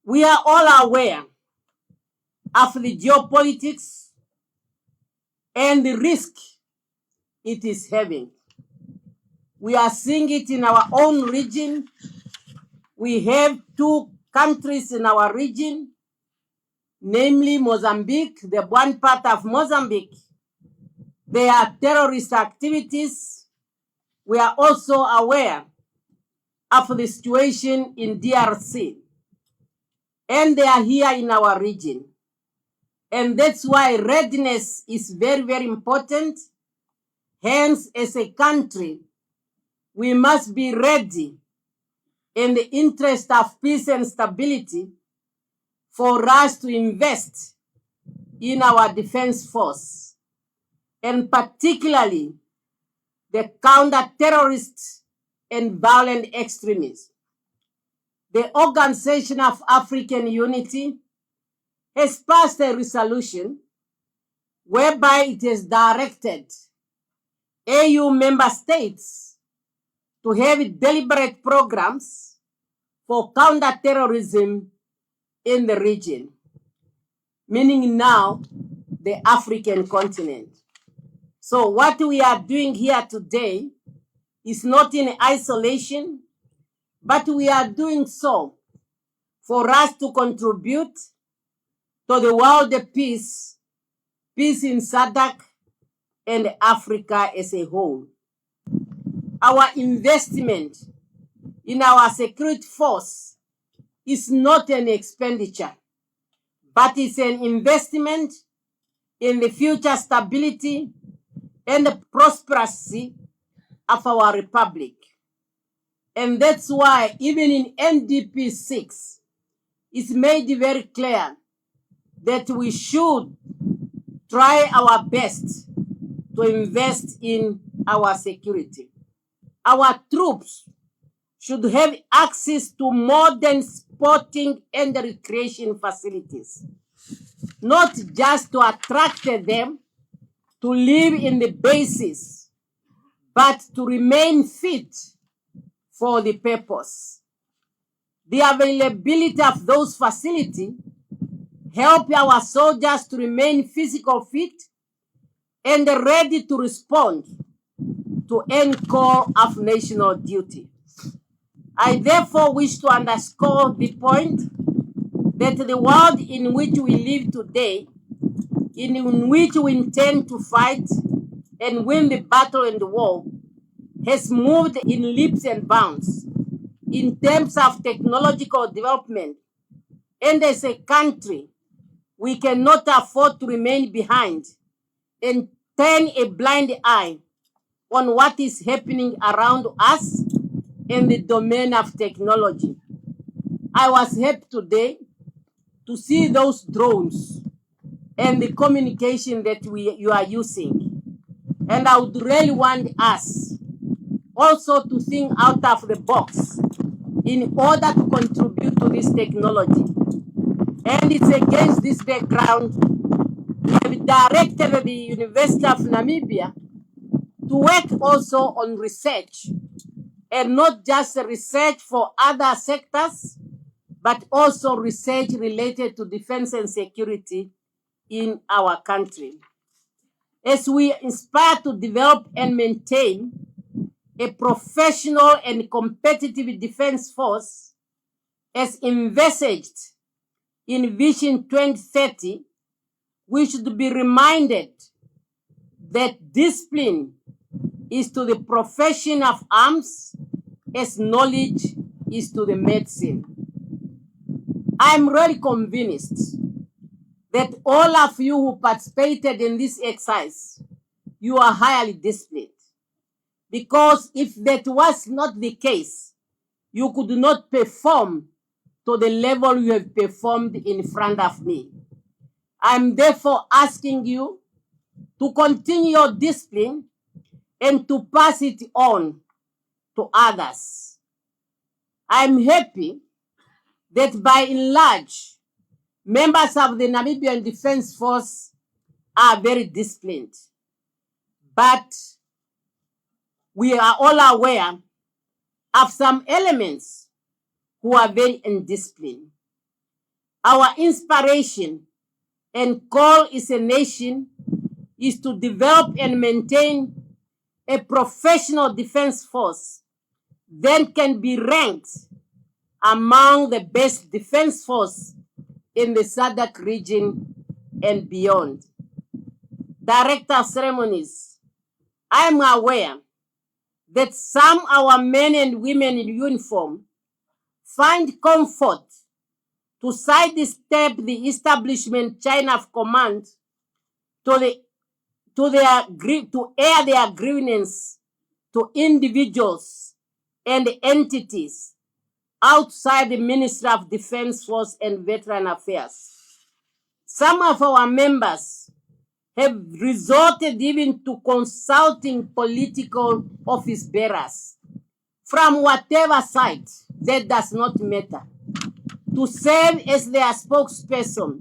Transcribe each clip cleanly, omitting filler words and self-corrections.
We are all aware of the geopolitics and the risk it is having. We are seeing it in our own region. We have two countries in our region, namely Mozambique, the one part of Mozambique. There are terrorist activities. We are also aware of the situation in DRC. And they are here in our region. And that's why readiness is very, very important. Hence, as a country, we must be ready in the interest of peace and stability for us to invest in our defense force, and particularly the counter-terrorist and violent extremists. The Organization of African Unity has passed a resolution whereby it has directed AU member states to have deliberate programs for counter-terrorism in the region, meaning now the African continent. So what we are doing here today is not in isolation, but we are doing so for us to contribute to the world peace in SADC and Africa as a whole. Our investment in our security force is not an expenditure, but it's an investment in the future stability and the prosperity of our republic. And that's why even in NDP 6, it's made very clear that we should try our best to invest in our security. Our troops should have access to modern sporting and recreation facilities, not just to attract them to live in the bases, but to remain fit for the purpose. The availability of those facilities help our soldiers to remain physically fit and ready to respond to any call of national duty. I therefore wish to underscore the point that the world in which we live today, in which we intend to fight and win the battle in the war, has moved in leaps and bounds in terms of technological development. And as a country, we cannot afford to remain behind and turn a blind eye on what is happening around us in the domain of technology. I was happy today to see those drones and the communication that you are using. And I would really want us also to think out of the box in order to contribute to this technology. And it's against this background we have directed the University of Namibia to work also on research, and not just research for other sectors, but also research related to defense and security in our country. As we aspire to develop and maintain a professional and competitive defense force, as envisaged in Vision 2030, we should be reminded that discipline is to the profession of arms as knowledge is to the medicine. I'm really convinced that all of you who participated in this exercise, you are highly disciplined. Because if that was not the case, you could not perform to the level you have performed in front of me. I'm therefore asking you to continue your discipline and to pass it on to others. I'm happy that by and large, members of the Namibian Defense Force are very disciplined. But we are all aware of some elements who are very indisciplined. Our inspiration and call as a nation is to develop and maintain a professional defense force that can be ranked among the best defense force in the SADC region and beyond. Director of Ceremonies, I am aware that some of our men and women in uniform find comfort to sidestep the establishment chain of command to air their grievance to individuals and entities outside the Ministry of Defense Force and Veteran Affairs. Some of our members have resorted even to consulting political office bearers from whatever side, that does not matter, to serve as their spokesperson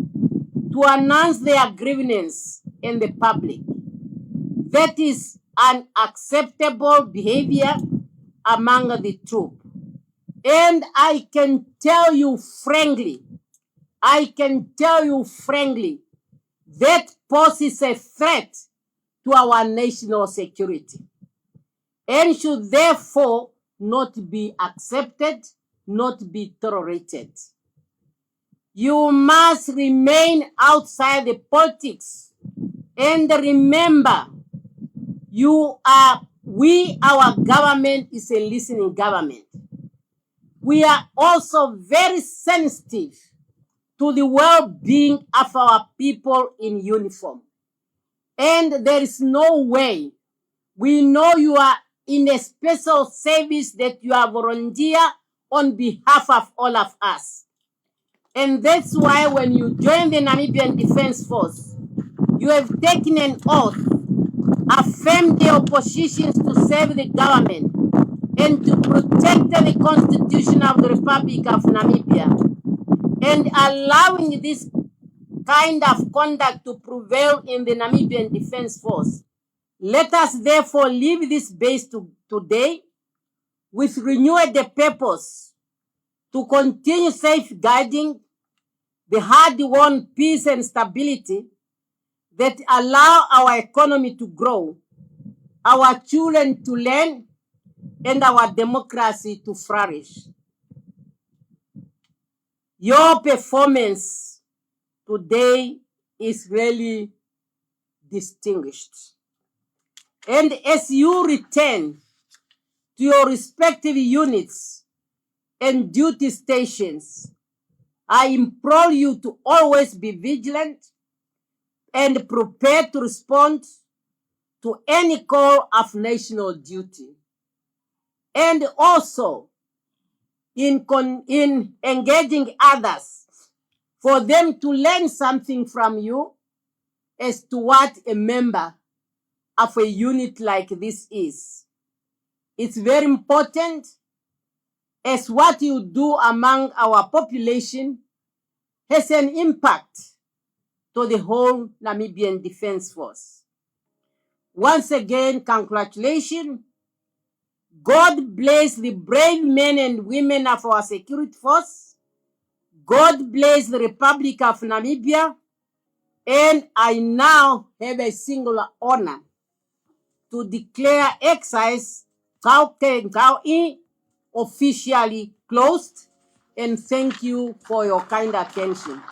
to announce their grievance in the public. That is unacceptable behavior among the troop. And I can tell you frankly, that poses a threat to our national security and should therefore not be accepted, not be tolerated. You must remain outside the politics and remember, our government is a listening government. We are also very sensitive to the well-being of our people in uniform. And there is no way, we know you are in a special service that you are volunteer on behalf of all of us. And that's why when you join the Namibian Defense Force, you have taken an oath, affirmed the oppositions to serve the government and to protect the Constitution of the Republic of Namibia, and allowing this kind of conduct to prevail in the Namibian Defense Force. Let us therefore leave this base today with renewed purpose to continue safeguarding the hard-won peace and stability that allow our economy to grow, our children to learn, and our democracy to flourish. Your performance today is really distinguished. And as you return to your respective units and duty stations, I implore you to always be vigilant and prepared to respond to any call of national duty. And also, in engaging others, for them to learn something from you as to what a member of a unit like this is. It's very important, as what you do among our population has an impact to the whole Namibian Defense Force. Once again, congratulations. God bless the brave men and women of our security force. God bless the Republic of Namibia. And I now have a singular honor to declare exercise Traore officially closed. And thank you for your kind attention.